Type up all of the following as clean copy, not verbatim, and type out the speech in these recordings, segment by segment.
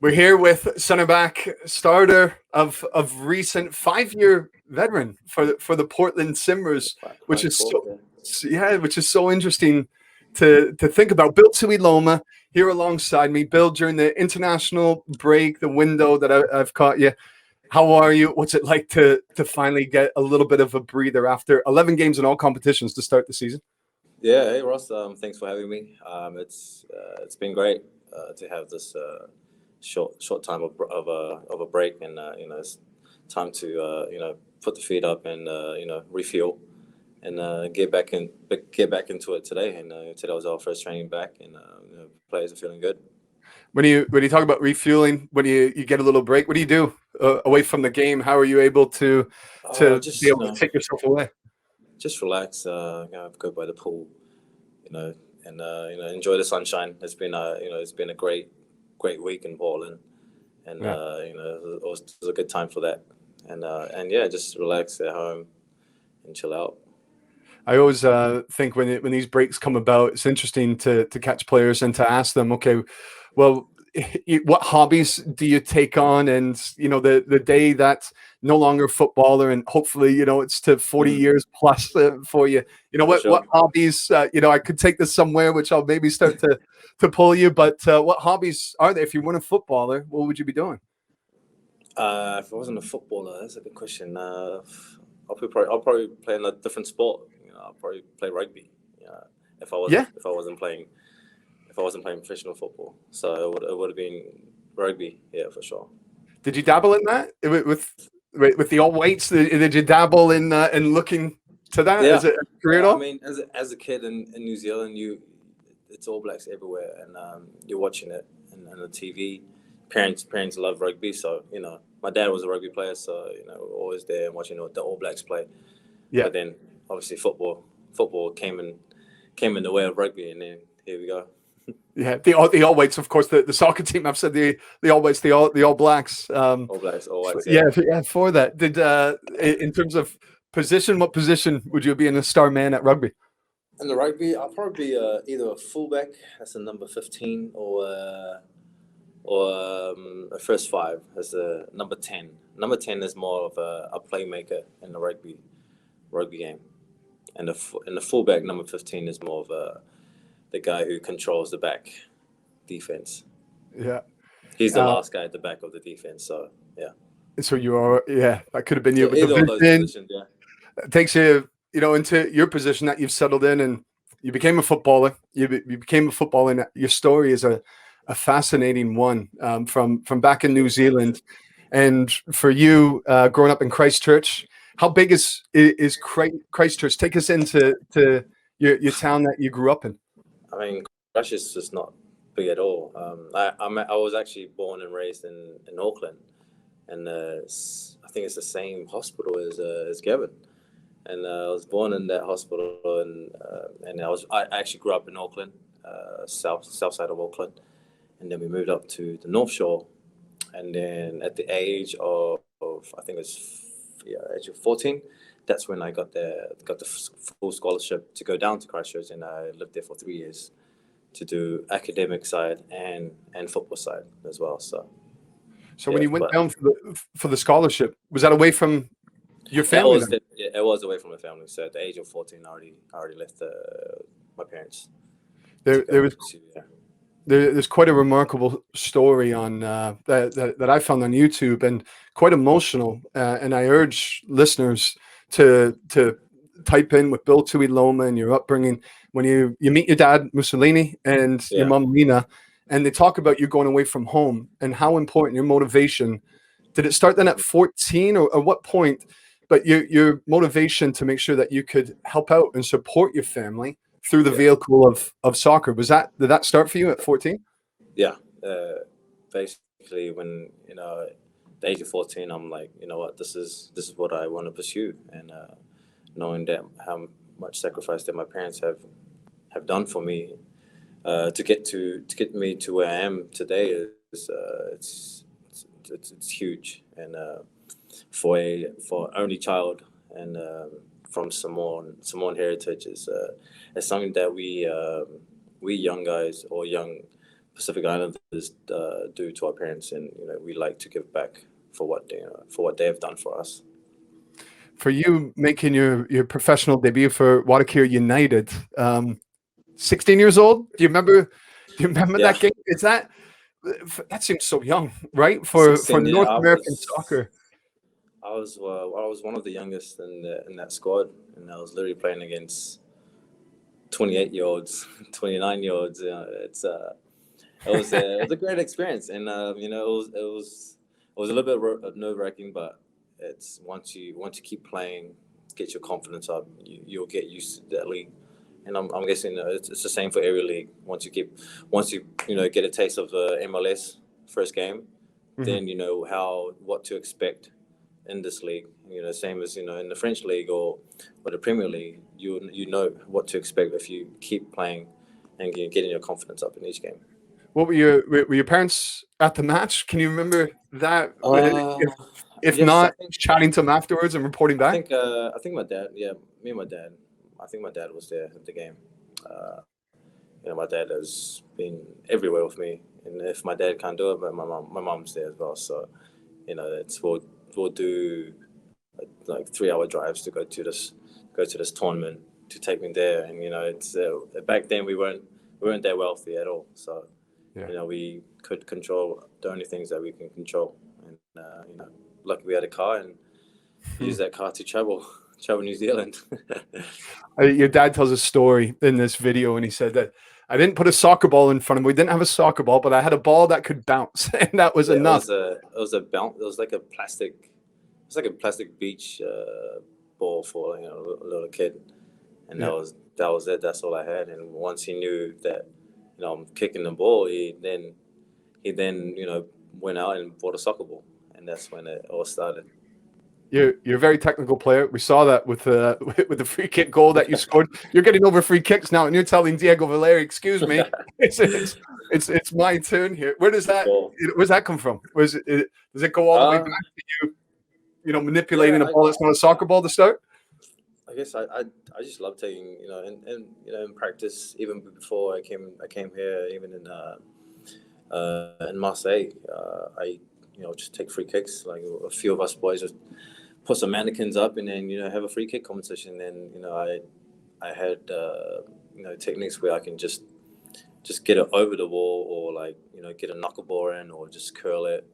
We're here with center back, starter of recent 5-year veteran for the Portland Timbers, which Quite is cool. which is so interesting to think about. Bill Tuiloma here alongside me. Bill, during the international break, the window that I've caught you. How are you? What's it like to finally get a little bit of a breather after 11 games in all competitions to start the season? Yeah, hey Ross. Thanks for having me. It's been great to have this short time of a break, and it's time to put the feet up and refuel and get back into it today. And today was our first training back, and players are feeling good. When you talk about refueling, when you get a little break, what do you do away from the game? How are you able to Just be able to take yourself away? just relax. Go by the pool, and enjoy the sunshine. It's been a great week in Portland, and Yeah. it was a good time for that. And yeah, just relax at home and chill out. I always think when these breaks come about, it's interesting to catch players and to ask them, okay, well, what hobbies do you take on? And the day that's no longer footballer, and hopefully it's to 40 Mhm. years plus for you. For What sure. hobbies? I could take this somewhere, which I'll maybe start to pull you. But what hobbies are there? If you weren't a footballer, what would you be doing? If I wasn't a footballer, that's a good question. I'll probably play in a different sport. I'll probably play rugby. If I wasn't Yeah. if I wasn't playing professional football, so it would have been rugby. Yeah, for sure. Did you dabble in that with the all whites? Did you dabble in looking to that Yeah, as a career at yeah. I all? mean, as a kid in New Zealand, it's All Blacks everywhere, and you're watching it and the TV. Parents love rugby, so my dad was a rugby player, so we're always there and watching the All Blacks play. Yeah, But then obviously football came in the way of rugby, and then here we go. yeah. The all whites, of course. The soccer team. I've said the all whites, the all blacks. All Blacks, yeah. Yeah. For that, did in terms of position, what position would you be in a star man at rugby? In the rugby, I'll probably be either a fullback, that's a number 15, or a first five as a number 10. Number 10 is more of a playmaker in the rugby game, and the fullback number 15 is more of the guy who controls the back defense. Yeah. He's the Uh, last guy at the back of the defense. So yeah, so you are. Yeah, that could have been you. so But the either of those vision positions, yeah. takes you, into your position that you've settled in, and you became a footballer. You became a footballer, and your story is a fascinating one from back in New Zealand, and for you growing up in Christchurch. How big is Christchurch? Take us into your town that you grew up in. I mean, Crush is just not big at all. I was actually born and raised in Auckland, and I think it's the same hospital as Gavin. And I was born in that hospital, and I actually grew up in Auckland, south side of Auckland, and then we moved up to the North Shore, and then at the age of I think it was age of 14, that's when I got the full scholarship to go down to Christchurch, and I lived there for 3 years to do academic side and football side as well. So So when yeah, you went but down for the scholarship, was that away from your that family was then? it was away from my family. So at the age of 14, I already left my parents to There go was to yeah. there's quite a remarkable story on that I found on YouTube, and quite emotional. And I urge listeners to type in with Bill Tuiloma and your upbringing when you meet your dad Mussolini and your Yeah. mom Lena, and they talk about you going away from home and how important your motivation. Did it start then at 14, or at what point? But your motivation to make sure that you could help out and support your family through the Yeah. vehicle of soccer. Did that start for you at 14? Yeah, basically when the age of 14, I'm like, you know what, this is what I want to pursue, and knowing that how much sacrifice that my parents have done for me to get me to where I am today is it's huge, and for only child, and from Samoan heritage is something that we young guys or young Pacific Islanders do to our parents, and we like to give back for what they have done for us. For you making your professional debut for Waitakere United, 16 years old. Do you remember Yeah. that game? That seems so young, right? For 16, North American soccer. I was one of the youngest in that squad, and I was literally playing against 28-year-olds, 29-year-olds. It was a great experience, and it was a little bit nerve-wracking, but it's once you keep playing, get your confidence up, you'll get used to that league. And I'm guessing it's the same for every league. Once you get a taste of the MLS first game, then you know what to expect in this league. Same as in the French league or the Premier League. You know what to expect if you keep playing and getting your confidence up in each game. What were your parents at the match? Can you remember that? If Yes, not, chatting to them afterwards and reporting back. I think my dad. Yeah, me and my dad. I think my dad was there at the game. My dad has been everywhere with me, and if my dad can't do it, but my mom's there as well. So, we'll do like 3-hour drives to go to this tournament to take me there, and it's back then we weren't that wealthy at all. So, we could control the only things that we can control, and lucky we had a car and use that car to travel New Zealand. Your dad tells a story in this video, and he said that I didn't put a soccer ball in front of him. We didn't have a soccer ball, but I had a ball that could bounce, and that was enough. It was a bounce. It was like a plastic beach ball for a little kid, and that was it. That's all I had. And once he knew that I'm kicking the ball, he then went out and bought a soccer ball, and that's when it all started. You're a very technical player. We saw that with the free kick goal that you scored. You're getting over free kicks now, and you're telling Diego Valeri, "Excuse me, it's my turn here." Where's that come from? Does it go all the way back to you manipulating a ball that's not a soccer ball to start? I guess I just love taking in practice, even before I came here, even in Marseille. I just take free kicks. Like a few of us boys just put some mannequins up and then have a free kick competition. And I had techniques where I can just get it over the wall, or get a knuckleball in, or just curl it.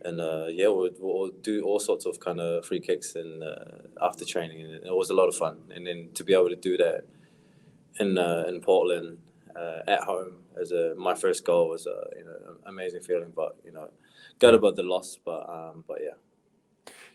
And we'll do all sorts of kind of free kicks and after training, and it was a lot of fun. And then to be able to do that in Portland at home as my first goal was an amazing feeling. But got about the loss, but yeah.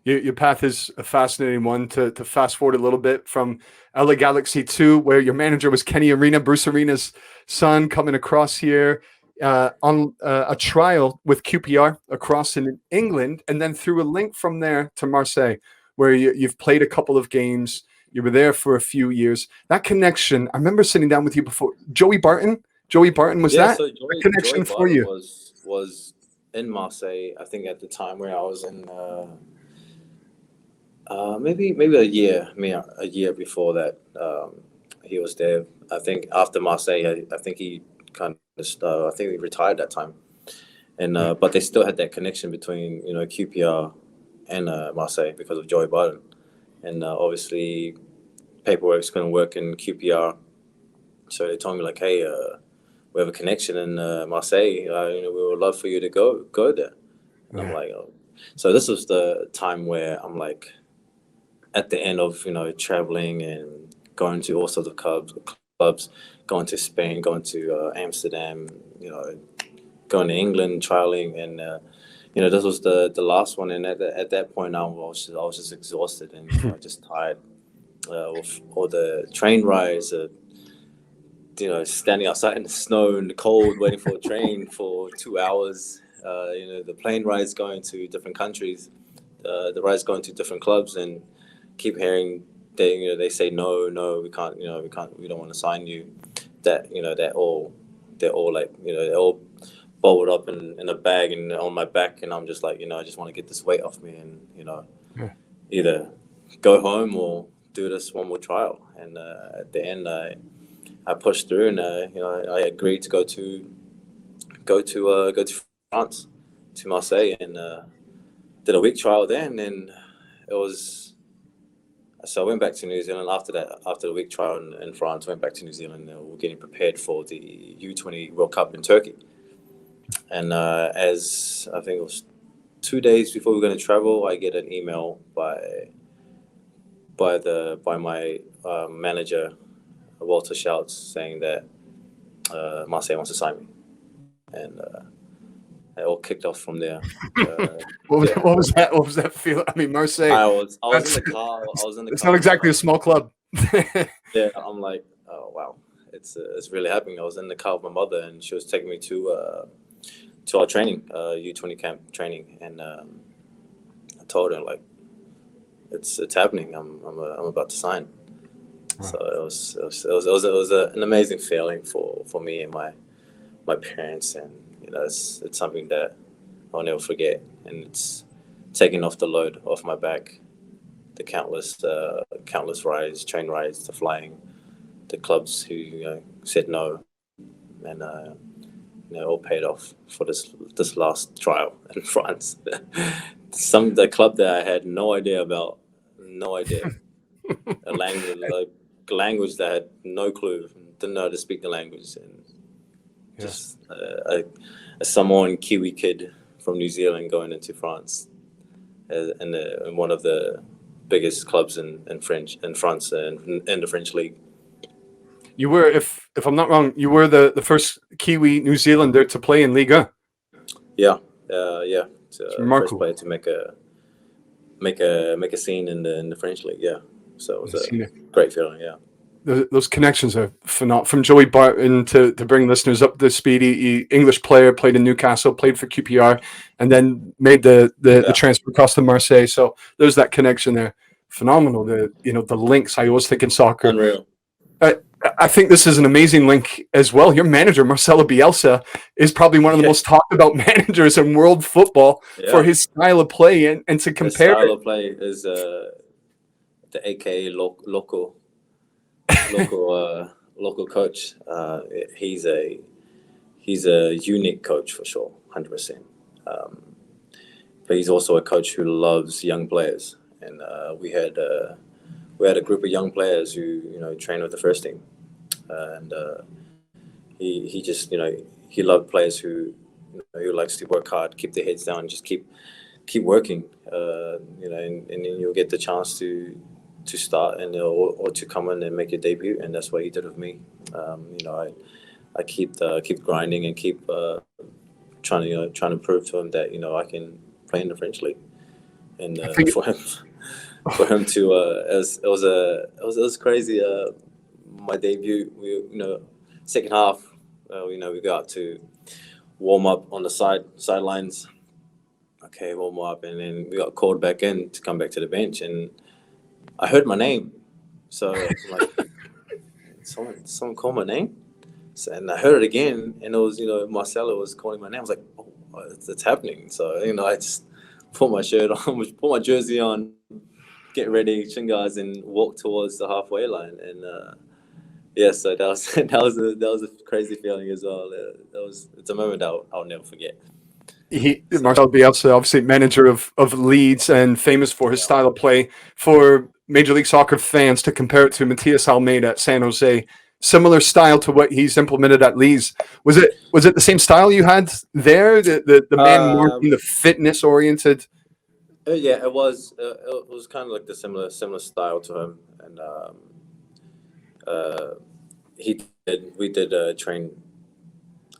Your path is a fascinating one. To fast forward a little bit from LA Galaxy 2, where your manager was Kenny Arena, Bruce Arena's son, coming across here on a trial with QPR across in England, and then through a link from there to Marseille, where you've played a couple of games. You were there for a few years. That connection, I remember sitting down with you before. Joey Barton was that so a connection Joey for you? Was in Marseille, I think, at the time where I was in maybe a year before that. He was there. I think after Marseille, I think he kind of I think he retired that time, and but they still had that connection between QPR and Marseille because of Joey Barton, and obviously paperwork's going to work in QPR, so they told me like, hey, we have a connection in Marseille. We would love for you to go there. And I'm like, oh. So this was the time where I'm like, at the end of traveling and going to all sorts of clubs, going to Spain, going to Amsterdam, going to England, trialing, and this was the last one. And at that point, I was just exhausted and just tired with all the train rides. Standing outside in the snow and the cold, waiting for a train for 2 hours. The plane rides going to different countries, the rides going to different clubs, and keep hearing they say no, we can't, we don't want to sign you. They're all bubbled up in a bag and on my back, and I'm just like, I just want to get this weight off me, and either go home or do this one more trial. And at the end, I pushed through, and I agreed to go to go to France, to Marseille, and did a week trial there, and then it was. So I went back to New Zealand after that. After the week trial in France, went back to New Zealand. And we were getting prepared for the U20 World Cup in Turkey. And as I think it was 2 days before we were going to travel, I get an email by my manager, Walter Schultz, saying that Marseille wants to sign me, and it all kicked off from there. What was that? What was that feel? I mean, Marseille. I was in the car. It's not exactly a small club. Yeah, I'm like, oh wow, it's really happening. I was in the car with my mother, and she was taking me to our training, U20 camp training, and I told her like, it's happening. I'm about to sign. Wow. So it was an amazing feeling for me and my parents, and it's something that I'll never forget, and it's taking off the load off my back, the countless train rides, the flying, the clubs who said no, and all paid off for this last trial in France. The club that I had no idea about, a language that I had no clue, didn't know how to speak the language, and just a Samoan Kiwi kid from New Zealand going into France, in one of the biggest clubs in France and in the French league. You were, if I'm not wrong, you were the first Kiwi New Zealander to play in Liga. Yeah. It's remarkable. First player to make a scene in the French league. Yeah, so it was a great feeling. Yeah. Those connections are phenomenal. From Joey Barton to bring listeners up to speed, he English player, played in Newcastle, played for QPR, and then made the transfer across to Marseille. So there's that connection there. Phenomenal. The links. I always think in soccer. Unreal. I think this is an amazing link as well. Your manager, Marcelo Bielsa, is probably one of the most talked about managers in world football for his style of play, and to compare. His style of play is the AKA local coach. He's a unique coach for sure, 100%. But he's also a coach who loves young players, and we had a group of young players who train with the first team, and he just he loved players who likes to work hard, keep their heads down, and just keep working, and then you'll get the chance to start and or to come in and make your debut, and that's what he did with me. I keep grinding and keep trying to prove to him that I can play in the French league, and for him to it was crazy. My debut, second half, we got out to warm up on the sidelines. Okay, warm up, and then we got called back in to come back to the bench, and I heard my name, so I'm like, someone called my name, and I heard it again, and it was Marcelo was calling my name. I was like, oh, it's happening. So I just put my shirt on, put my jersey on, get ready, chingas, and walk towards the halfway line, and so that was a crazy feeling as well. It's a moment I'll never forget. Marcelo Bielsa, obviously manager of Leeds and famous for his style of play. For Major League Soccer fans, to compare it to Matias Almeida at San Jose, similar style to what he's implemented at Leeds. Was it the same style you had there? The man more the fitness oriented. Yeah, it was. It was kind of like the similar style to him, and we did train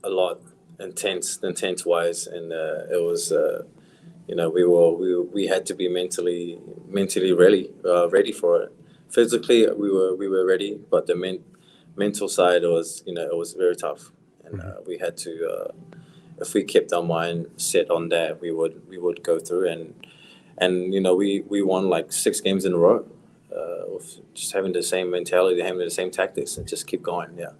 a lot, intense wise, and it was we had to be mentally ready for it. Physically we were ready, but the mental side was it was very tough, and we had to if we kept our mind set on that, we would go through, and we won like 6 games in a row, with just having the same mentality, having the same tactics, and just keep going. Yeah.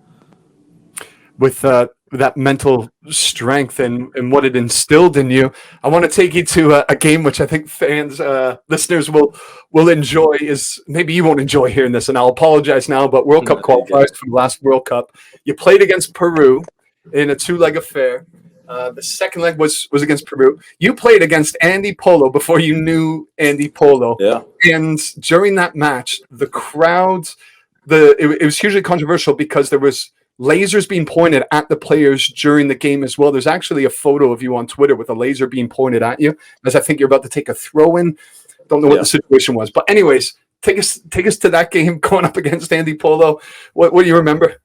With that mental strength and what it instilled in you, I want to take you to a game which I think fans, listeners will enjoy. Is maybe you won't enjoy hearing this, and I'll apologize now, but World Cup qualifiers for the last World Cup. You played against Peru in a 2-leg affair. The second leg was against Peru. You played against Andy Polo before you knew Andy Polo. Yeah. And during that match, the crowd, it was hugely controversial because there was lasers being pointed at the players during the game as well. There's actually a photo of you on Twitter with a laser being pointed at you, as I think you're about to take a throw in. Don't know what the situation was. But anyways, take us to that game going up against Andy Polo. What do you remember?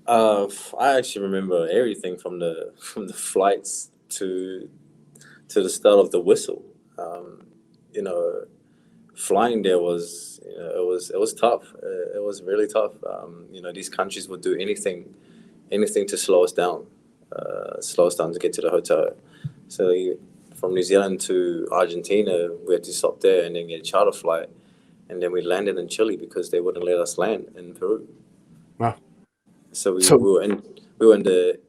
I actually remember everything from the flights to the start of the whistle. Flying there was it was tough. It was really tough. These countries would do anything to slow us down to get to the hotel. So from New Zealand to Argentina, we had to stop there and then get a charter flight, and then we landed in Chile because they wouldn't let us land in Peru. Wow. So we were in the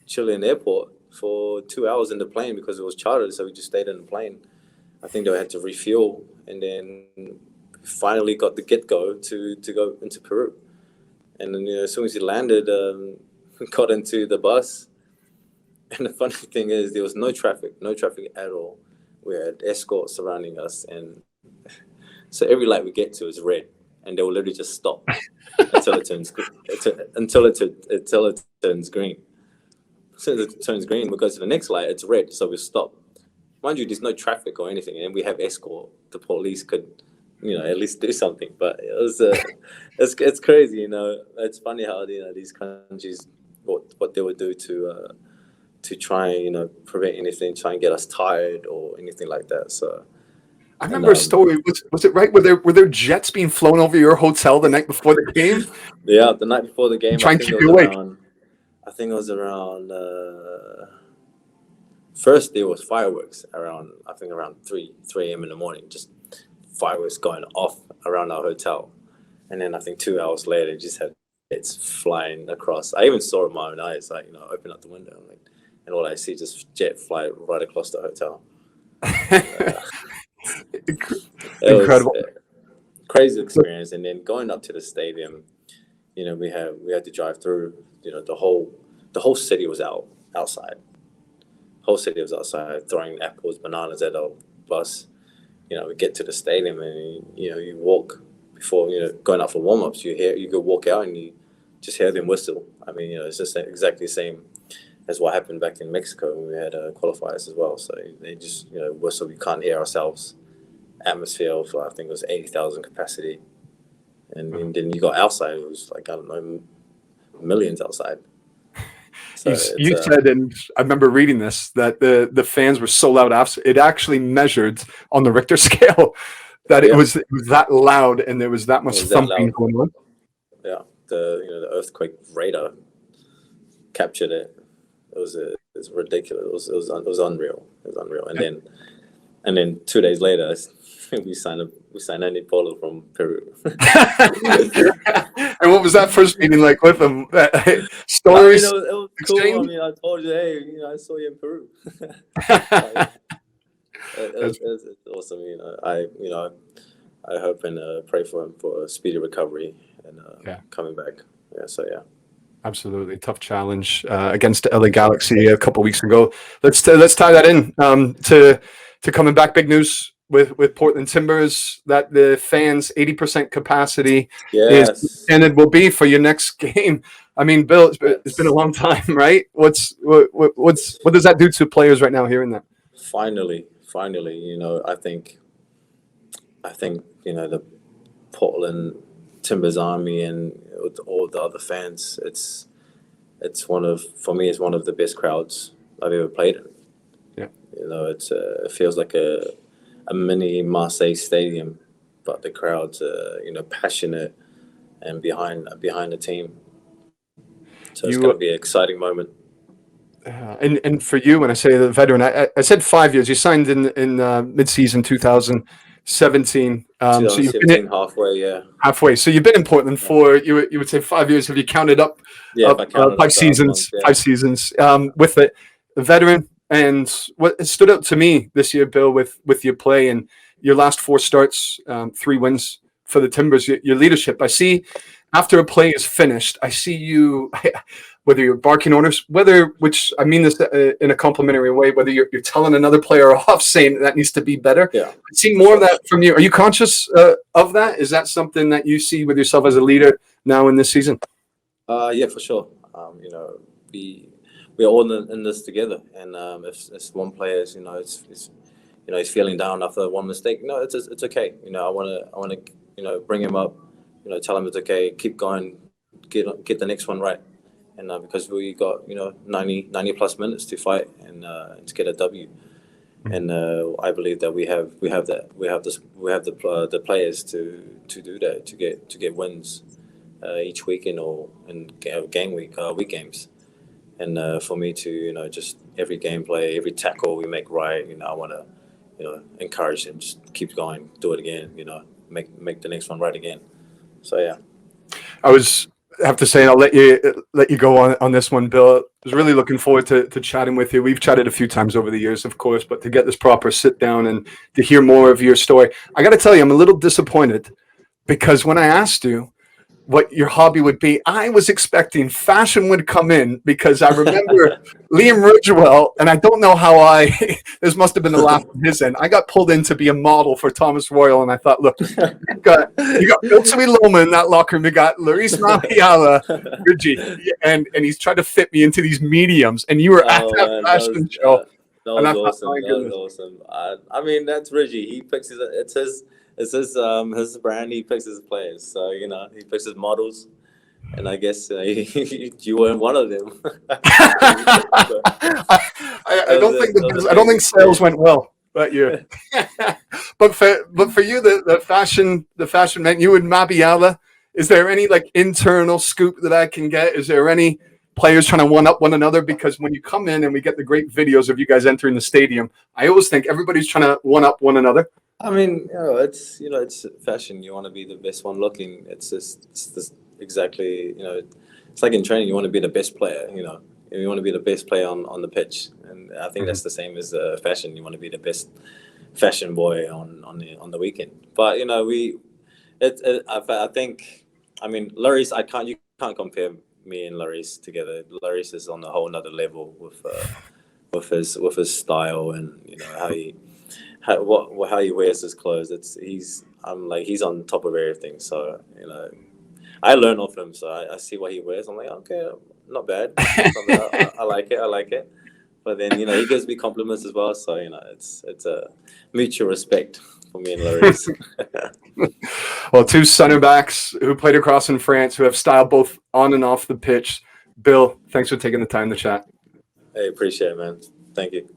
Chilean airport for 2 hours in the plane because it was chartered. So we just stayed in the plane. I think they had to refuel, and then finally got the get-go to go into Peru. And then as soon as we landed, we got into the bus. And the funny thing is, there was no traffic at all. We had escorts surrounding us, and so every light we get to is red, and they will literally just stop until it turns green. So it turns green, we go to the next light, it's red, so we stop. Mind you, there's no traffic or anything, and we have escort. The police could, at least do something. But it was, it's crazy, It's funny how these countries, what they would do to try and prevent anything, try and get us tired or anything like that. So I remember a story. Was it right? Were there jets being flown over your hotel the night before the game? Yeah, the night before the game. Try and keep you awake. I think it was around. First, there was fireworks around 3 a.m. in the morning. Just fireworks going off around our hotel, and then I think 2 hours later, just had jets flying across. I even saw it with my own eyes. Open up the window, and all I see just jet fly right across the hotel. Incredible, crazy experience. And then going up to the stadium, we had to drive through. The whole city was outside. Whole city was outside throwing apples, bananas at our bus. We get to the stadium and you walk before going out for warm ups. You go walk out and you just hear them whistle. I mean, it's just exactly the same as what happened back in Mexico when we had qualifiers as well. So they just whistle. We can't hear ourselves. Atmosphere of I think it was 80,000 capacity, and then you got outside. It was like, I don't know, millions outside. So you said, and I remember reading this, that the fans were so loud. It actually measured on the Richter scale that it was that loud and there was that much thumping going on. Yeah, the earthquake radar captured it. It was ridiculous. It was unreal. It was unreal. And then 2 days later, we signed Andy Polo from Peru. And what was that first meeting like with him? Stories? It was cool. I mean, I told you, hey, I saw you in Peru. It's awesome. I hope and pray for him for a speedy recovery and coming back. Yeah. So yeah. Absolutely tough challenge against the LA Galaxy a couple of weeks ago. Let's tie that in to coming back. Big news with Portland Timbers that the fans 80% capacity is, and it will be for your next game. I mean, Bill, it's been a long time, right? What does that do to players right now hearing that? Finally, I think the Portland Timbers Army and with all the other fans, it's one of the best crowds I've ever played in. Yeah, it feels like a mini Marseille stadium, but the crowd's passionate and behind the team. So it's going to be an exciting moment. And for you, when I say the veteran, I said 5 years. You signed in mid-season 2017. 2017, so halfway. So you've been in Portland for you would say 5 years. Have you counted up? Yeah, five seasons. 5 seasons with it, the veteran. And what stood out to me this year, Bill, with your play and your last 4 starts, 3 wins for the Timbers, your leadership. I see after a play is finished, I see you, whether you're barking orders, which I mean this in a complimentary way, whether you're telling another player off saying that needs to be better. Yeah. I see more of that from you. Are you conscious of that? Is that something that you see with yourself as a leader now in this season? Yeah, for sure. We're all in this together, and if one player is, he's feeling down after one mistake, it's okay. I want to bring him up, tell him it's okay, keep going, get the next one right, and because we got 90 plus minutes to fight and to get a W, and I believe that we have the players to do that, to get wins each weekend or in game week games. And for me to, just every gameplay, every tackle we make right, I want to, encourage him, just keep going, do it again, make the next one right again. So, yeah. I have to say, and I'll let you go on this one, Bill. I was really looking forward to chatting with you. We've chatted a few times over the years, of course, but to get this proper sit down and to hear more of your story, I got to tell you, I'm a little disappointed because when I asked you what your hobby would be, I was expecting fashion would come in because I remember Liam Ridgewell, and I don't know how this must have been the laugh from his end. I got pulled in to be a model for Thomas Royal, and I thought, look, you got Bill Tuiloma in that locker room, you got Laurice Mabiala, and he's trying to fit me into these mediums, and you were at that fashion show. That was awesome. That was awesome. I mean, that's Reggie. He picks it's his brand. He picks his players. So he picks his models, and I guess you weren't one of them. I don't think sales went well that year. but for you, the fashion man, you and Mabiala, is there any internal scoop that I can get? Is there any players trying to one up one another? Because when you come in and we get the great videos of you guys entering the stadium, I always think everybody's trying to one up one another. I mean, it's fashion. You want to be the best one looking. It's just exactly, it's like in training. You want to be the best player. You want to be the best player on the pitch, and I think that's the same as fashion. You want to be the best fashion boy on the weekend. But I think, I mean, Laurice, you can't compare me and Laurice together. Laurice is on a whole nother level with his style and how he wears his clothes. He's on top of everything. So I learn off him. So I see what he wears. I'm like, okay, not bad. I like it. But then he gives me compliments as well. So it's a mutual respect for me and Laurice. Well, two center backs who played across in France, who have style both on and off the pitch. Bill, thanks for taking the time to chat. Hey, appreciate it, man. Thank you.